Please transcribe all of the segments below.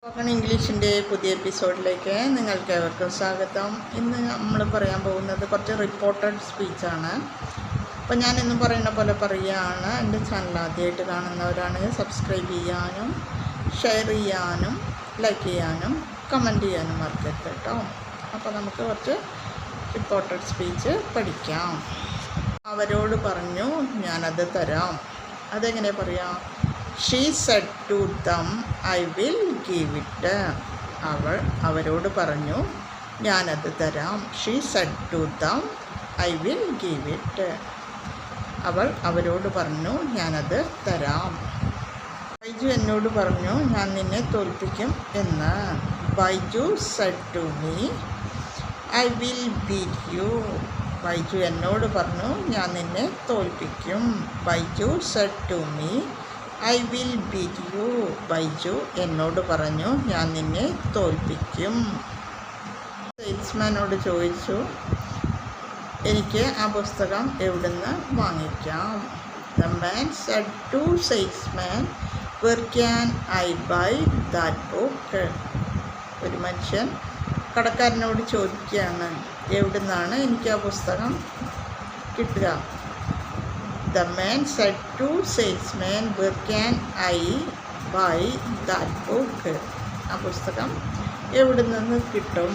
Spoken ഇംഗ്ലീഷിൻ്റെ പുതിയ എപ്പിസോഡിലേക്ക് നിങ്ങൾക്ക് ഏവർക്കും സ്വാഗതം. ഇന്ന് നമ്മൾ പറയാൻ പോകുന്നത് കുറച്ച് റിപ്പോർട്ടഡ് സ്പീച്ചാണ്. അപ്പോൾ ഞാനിന്ന് പറയുന്ന പോലെ പറയുകയാണ്. എൻ്റെ ചാനൽ ആദ്യമായിട്ട് കാണുന്നവരാണെങ്കിൽ സബ്സ്ക്രൈബ് ചെയ്യാനും ഷെയർ ചെയ്യാനും ലൈക്ക് ചെയ്യാനും കമൻറ്റ് ചെയ്യാനും മറക്കരുത് കേട്ടോ. അപ്പോൾ നമുക്ക് കുറച്ച് റിപ്പോർട്ടഡ് സ്പീച്ച് പഠിക്കാം. അവരോട് പറഞ്ഞു ഞാനത് തരാം. അതെങ്ങനെ പറയാം? She said to them, I will give it. അവരോട് പറഞ്ഞു ഞാനത് തരാം. She said to them, I will give it. അവരോട് പറഞ്ഞു ഞാനത് തരാം. ബൈജു എന്നോട് പറഞ്ഞു ഞാൻ നിന്നെ തോൽപ്പിക്കും എന്ന്. Baiju said to me, I will beat you. Baiju എന്നോട് പറഞ്ഞു ഞാൻ നിന്നെ തോൽപ്പിക്കും. Baiju said to me, I will beat you. Baiju എന്നോട് പറഞ്ഞു ഞാൻ നിന്നെ തോൽപ്പിക്കും. സെയിൽസ്മാനോട് ചോദിച്ചു എനിക്ക് ആ പുസ്തകം എവിടുന്ന് വാങ്ങിക്കാം. The man said to salesman, where can I buy that book? ഒരു മനുഷ്യൻ കടക്കാരനോട് ചോദിക്കുകയാണ് എവിടുന്നാണ് എനിക്ക് ആ പുസ്തകം കിട്ടുക. The man said to salesman, where can I buy that book? ആ പുസ്തകം എവിടെ നിന്ന് കിട്ടും?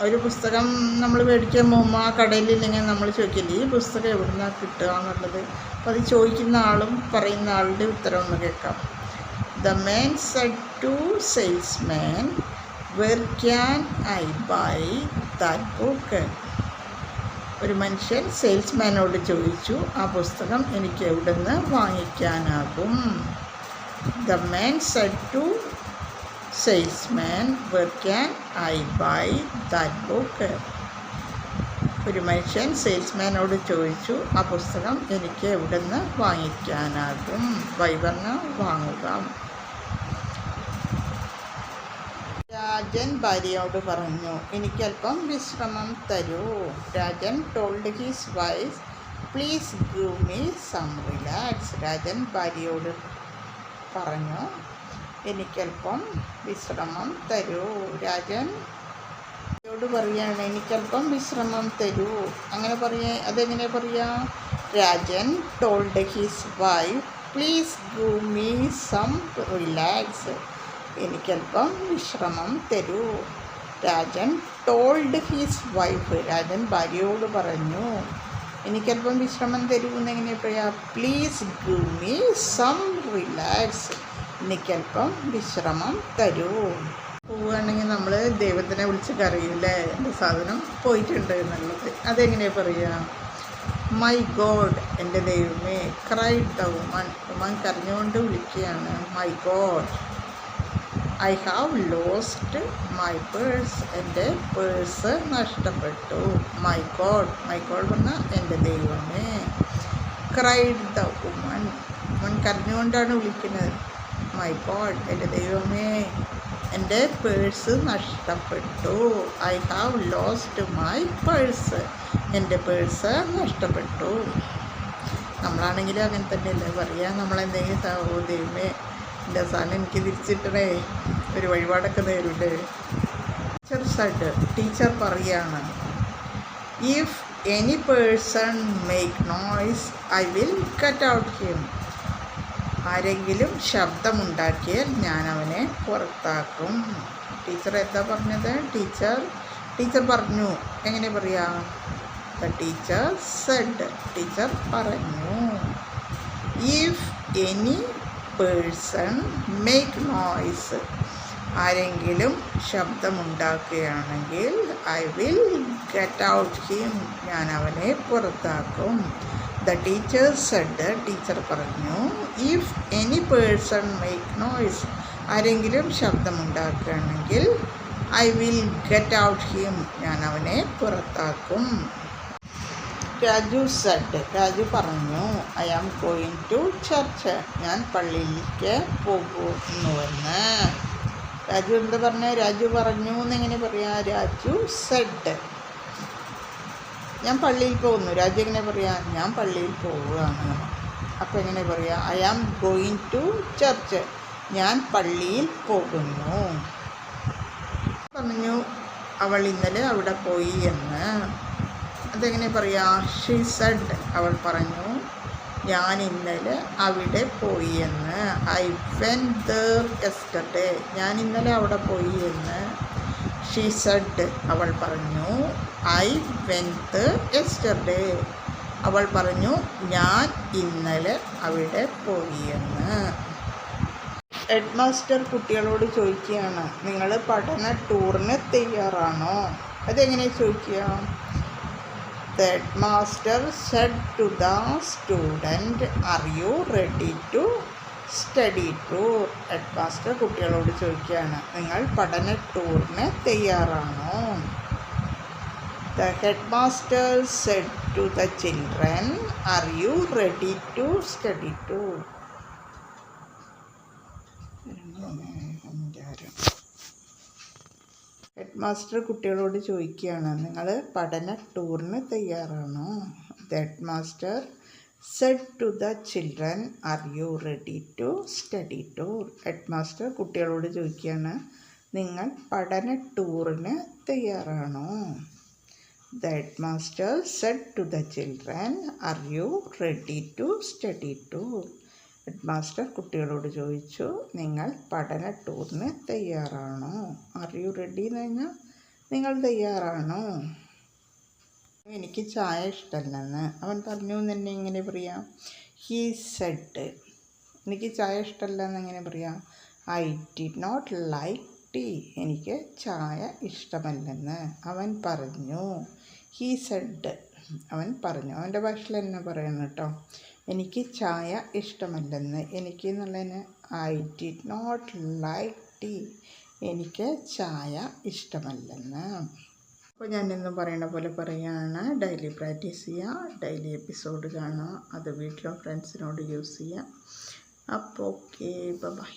ഒരു പുസ്തകം നമ്മൾ മേടിക്കാൻ പോകുമ്പോൾ ആ കടയിലില്ലെങ്കിൽ നമ്മൾ ചോദിക്കില്ലേ ഈ പുസ്തകം എവിടെ നിന്നാണ് കിട്ടുക എന്നുള്ളത്. അപ്പോൾ അത് ചോദിക്കുന്ന ആളും പറയുന്ന ആളുടെ ഉത്തരം ഒന്ന് കേൾക്കാം. The man said to salesman, where can I buy that book? ഒരു മനുഷ്യൻ സെയിൽസ്മാനോട് ചോദിച്ചു ആ പുസ്തകം എനിക്ക് എവിടെ നിന്ന് വാങ്ങിക്കാനാകും. The man said to salesman, where can I buy that book? ഒരു മനുഷ്യൻ സെയിൽസ്മാനോട് ചോദിച്ചു ആ പുസ്തകം എനിക്ക് എവിടെ നിന്ന് വാങ്ങിക്കാനാകും. ബൈ പറഞ്ഞാൽ വാങ്ങുക. രാജൻ ഭാര്യയോട് പറഞ്ഞു എനിക്കല്പം വിശ്രമം തരൂ. Rajan told his wife, please give me some relax. Rajan ഭാര്യയോട് പറഞ്ഞു എനിക്കല്പം വിശ്രമം തരൂ. രാജൻ ഭാര്യയോട് പറയുകയാണ് എനിക്കല്പം വിശ്രമം തരൂ. അങ്ങനെ അതെങ്ങനെ പറയാ? Rajan told his wife, please give me some relax. എനിക്കല്പം വിശ്രമം തരൂ. Rajan told his wife, Rajan ഭാര്യയോട് പറഞ്ഞു എനിക്കല്പം വിശ്രമം തരൂ എന്നെങ്ങനെ പറയാ? Please give me some relax. എനിക്കല്പം വിശ്രമം തരൂ. പോവുകയാണെങ്കിൽ നമ്മൾ ദൈവത്തിനെ വിളിച്ച് കരയൂല്ലേ എൻ്റെ സാധനം പോയിട്ടുണ്ട് എന്നുള്ളത്. അതെങ്ങനെയാണ് പറയുക? മൈ ഗോഡ്, എൻ്റെ ദൈവമേ. ക്രൈഡ് ദ വുമൺ, വുമൺ കരഞ്ഞുകൊണ്ട് വിളിക്കുകയാണ് my God. I have lost my purse, എൻ്റെ പേഴ്സ് നഷ്ടപ്പെട്ടു. മൈ ഗോഡ്, മൈ ഗോഡ് പറഞ്ഞാൽ എൻ്റെ ദൈവമേ. ക്രൈഡ് ദ വുമൺ, വുമൺ കരഞ്ഞുകൊണ്ടാണ് വിളിക്കുന്നത്. മൈ ഗോഡ്, എൻ്റെ ദൈവമേ എൻ്റെ പേഴ്സ് നഷ്ടപ്പെട്ടു. I have lost my purse, എൻ്റെ പേഴ്സ് നഷ്ടപ്പെട്ടു. നമ്മളാണെങ്കിലും അങ്ങനെ തന്നെയല്ലേ പറയുക. നമ്മളെന്തെങ്കിലും ദൈവമേ എൻ്റെ സാധനം എനിക്ക് തിരിച്ചിട്ടേ ഒരു വഴിപാടൊക്കെ നേരിട്ട്. ടീച്ചർ പറയുകയാണ് if any person make noise I will cut out him. ആരെങ്കിലും ശബ്ദമുണ്ടാക്കിയാൽ ഞാൻ അവനെ പുറത്താക്കും. ടീച്ചർ എന്താ പറഞ്ഞത്? ടീച്ചർ പറഞ്ഞു. എങ്ങനെ പറയാ? ദ ടീച്ചർ സെഡ്, ടീച്ചർ പറഞ്ഞു. If any person make noise, ആരെങ്കിലും ശബ്ദമുണ്ടാക്കുകയാണെങ്കിൽ I will get out him, ഞാൻ അവനെ പുറത്താക്കും. ദ ടീച്ചർ സെഡ്, ടീച്ചർ പറഞ്ഞു. If any person make noise, ആരെങ്കിലും ശബ്ദമുണ്ടാക്കുകയാണെങ്കിൽ I will get out him, ഞാൻ അവനെ പുറത്താക്കും. രാജു സെഡ്, രാജു പറഞ്ഞു I am going to church, ഞാൻ പള്ളിയിലേക്ക് പോകുന്നുവെന്ന്. രാജു എന്താ പറഞ്ഞ? രാജു പറഞ്ഞു എന്നെങ്ങനെ പറയാ? രാജു സെഡ്, ഞാൻ പള്ളിയിൽ പോകുന്നു. രാജു എങ്ങനെ പറയാ? ഞാൻ പള്ളിയിൽ പോവുകയാണ്. അപ്പോൾ എങ്ങനെ പറയാ? I am going to church, ഞാൻ പള്ളിയിൽ പോകുന്നു. പറഞ്ഞു അവൾ ഇന്നലെ അവിടെ പോയി എന്ന്. അതെങ്ങനെ പറയാ? ഷീ സെഡ്, അവൾ പറഞ്ഞു ഞാൻ ഇന്നലെ അവിടെ പോയി എന്ന്. ഐ വെന്റ് there yesterday, ഞാൻ ഇന്നലെ അവിടെ പോയി എന്ന്. ഷീ സെഡ്, അവൾ പറഞ്ഞു ഐ വെന്റ് there yesterday, അവൾ പറഞ്ഞു ഞാൻ ഇന്നലെ അവിടെ പോയി എന്ന്. ഹെഡ് മാസ്റ്റർ കുട്ടികളോട് ചോദിക്കുകയാണ്, നിങ്ങൾ പഠന ടൂറിന് തയ്യാറാണോ? അതെങ്ങനെ ചോദിക്കുക? The headmaster said to the student, are you ready to study tour? Headmaster കുട്ടികളോട് ചോദിക്കുകയാണ്, നിങ്ങൾ പഠന ടൂറിന് തയ്യാറാണോ? The headmaster said to the children, are you ready to study tour? Headmaster കുട്ടികളോട് ചോദിക്കുകയാണ്, നിങ്ങൾ പഠന ടൂറിന് തയ്യാറാണോ? The headmaster said to the children, are you ready to study tour? Headmaster കുട്ടികളോട് ചോദിക്കുകയാണ്, നിങ്ങൾ പഠന ടൂറിന് തയ്യാറാണോ? The headmaster said to the children, are you ready to study tour? Headmaster കുട്ടികളോട് ചോദിച്ചു, നിങ്ങൾ പഠന ടൂറിന് തയ്യാറാണോ? ആർ യു റെഡി എന്ന് കഴിഞ്ഞാൽ നിങ്ങൾ തയ്യാറാണോ? എനിക്ക് ചായ ഇഷ്ടമല്ലെന്ന് അവൻ പറഞ്ഞു എന്ന് തന്നെ എങ്ങനെ പറയാം? ഹീ സെഡ്, എനിക്ക് ചായ ഇഷ്ടമല്ല എന്ന് എങ്ങനെ പറയാം? I did not like tea, എനിക്ക് ചായ ഇഷ്ടമല്ലെന്ന് അവൻ പറഞ്ഞു. ഹീ സെഡ്, അവൻ പറഞ്ഞു. അവൻ്റെ ഭാഷയിൽ തന്നെ പറയണം കേട്ടോ. എനിക്ക് ചായ ഇഷ്ടമല്ലെന്ന്, എനിക്ക് എന്നുള്ളതിന് I did not like tea, എനിക്ക് ചായ ഇഷ്ടമല്ലെന്ന്. അപ്പോൾ ഞാനിന്ന് പറയുന്ന പോലെ പറയുകയാണ്, ഡെയിലി പ്രാക്ടീസ് ചെയ്യുക, ഡെയിലി എപ്പിസോഡ് കാണുക, അത് വീട്ടിലോ ഫ്രണ്ട്സിനോട് യൂസ് ചെയ്യുക. അപ്പോൾ ഓക്കെ, ബൈ.